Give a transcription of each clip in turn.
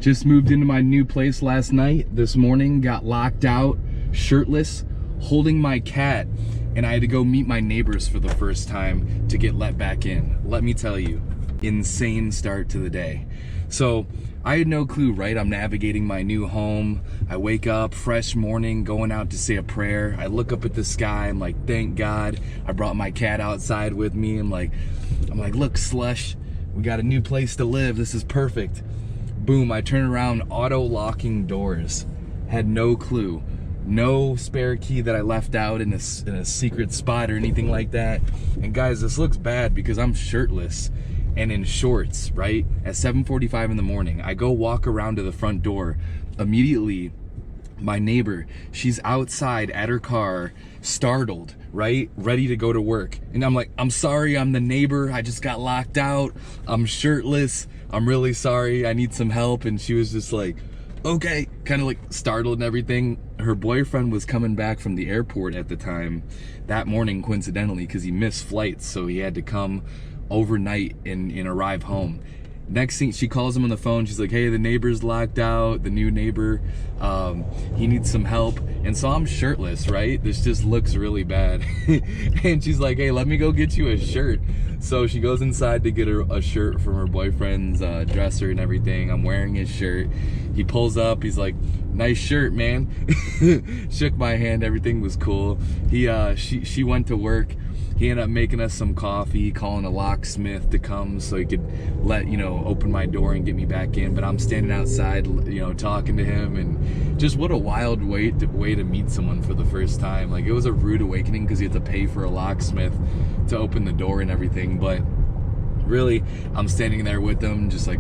Just moved into my new place last night. This morning, got locked out, shirtless, holding my cat, and I had to go meet my neighbors for the first time to get let back in. Let me tell you, insane start to the day. So I had no clue, right? I'm navigating my new home. I wake up, fresh morning, going out to say a prayer. I look up at the sky. I'm like, thank God. I brought my cat outside with me. I'm like, look, Slush, we got a new place to live. This is perfect. Boom, I turn around, auto locking doors. Had no clue. No spare key that I left out in a secret spot or anything like that. And guys, this looks bad because I'm shirtless and in shorts, right? At 7:45 in the morning, I go walk around to the front door. Immediately, my neighbor, she's outside at her car, startled, right? Ready to go to work. And I'm like, I'm sorry, I'm the neighbor. I just got locked out. I'm shirtless. I'm really sorry. I need some help. And she was just like, okay, kind of like startled and everything. Her boyfriend was coming back from the airport at the time that morning, coincidentally, because he missed flights. So he had to come overnight and arrive home. Next thing, she calls him on the phone. She's like, hey, the neighbor's locked out, the new neighbor, he needs some help. And so I'm shirtless, right? This just looks really bad. And she's like, hey, let me go get you a shirt. So she goes inside to get her a shirt from her boyfriend's dresser and everything. I'm wearing his shirt. He pulls up, he's like, nice shirt, man. Shook my hand, everything was cool. She went to work. He ended up making us some coffee, calling a locksmith to come so he could open my door and get me back in. But I'm standing outside, talking to him, and just what a wild way to meet someone for the first time. Like, it was a rude awakening because you have to pay for a locksmith to open the door and everything. But really, I'm standing there with them, just like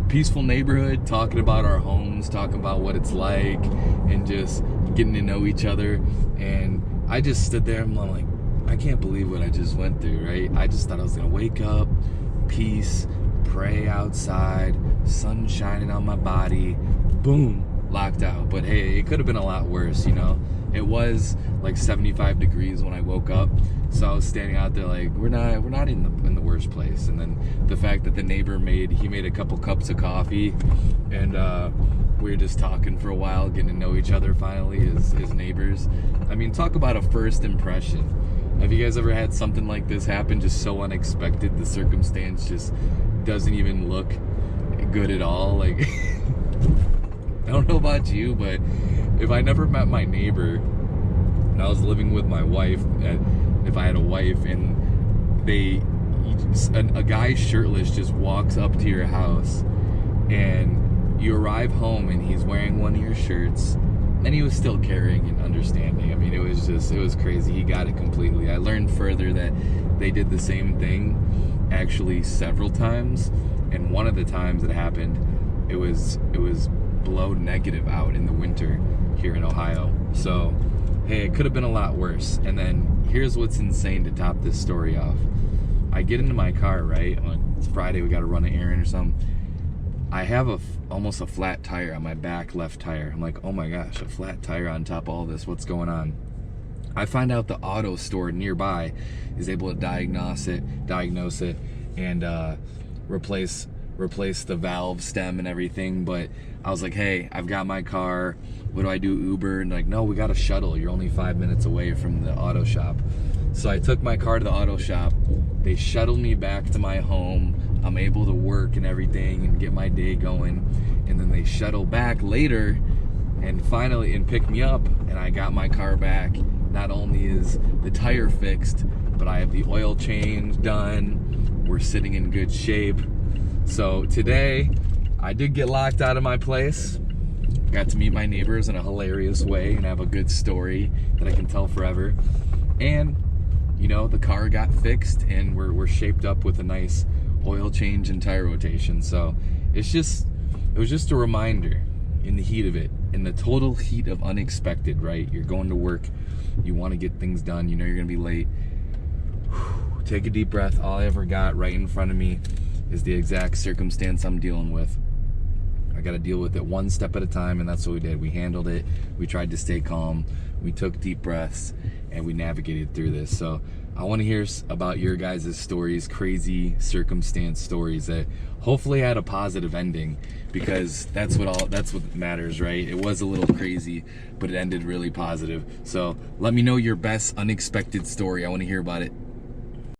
peaceful neighborhood, talking about our homes, talking about what it's like, and just getting to know each other. And I just stood there and I'm like, I can't believe what I just went through, right? I just thought I was gonna wake up, peace, pray outside, sun shining on my body, boom, locked out. But hey, it could have been a lot worse, It was like 75 degrees when I woke up, so I was standing out there like, we're not in the worst place. And then the fact that the neighbor made a couple cups of coffee, and we were just talking for a while, getting to know each other finally as neighbors. I mean, talk about a first impression. Have you guys ever had something like this happen, just so unexpected, the circumstance just doesn't even look good at all? Like, I don't know about you, but if I never met my neighbor and I was living with my wife, if I had a wife, and a guy shirtless just walks up to your house and you arrive home and he's wearing one of your shirts, and he was still caring and understanding. I mean, it was crazy. He got it completely. I learned further that they did the same thing actually several times, and one of the times it happened, it was below negative out in the winter here in Ohio. So hey, it could have been a lot worse. And then here's what's insane to top this story off. I get into my car, right? It's Friday, we got to run an errand or something. I have almost a flat tire on my back left tire. I'm like, oh my gosh, a flat tire on top of all this, what's going on? I find out the auto store nearby is able to diagnose it, and replace the valve stem and everything. But I was like, hey, I've got my car, what do I do, Uber? And like, no, we got a shuttle, you're only 5 minutes away from the auto shop. So I took my car to the auto shop. They shuttled me back to my home. I'm able to work and everything and get my day going. And then they shuttle back later and finally pick me up, and I got my car back. Not only is the tire fixed, but I have the oil change done. We're sitting in good shape. So today, I did get locked out of my place. Got to meet my neighbors in a hilarious way and have a good story that I can tell forever. And the car got fixed, and we're shaped up with a nice oil change and tire rotation. So it was just a reminder in the heat of it, in the total heat of unexpected, right? You're going to work, you want to get things done, you're gonna be late. Take a deep breath. All I ever got right in front of me is the exact circumstance I'm dealing with. I got to deal with it one step at a time, and that's what we did. We handled it. We tried to stay calm. We took deep breaths, and we navigated through this. So I want to hear about your guys' stories, crazy circumstance stories that hopefully had a positive ending, because that's what matters, right? It was a little crazy, but it ended really positive. So let me know your best unexpected story. I want to hear about it.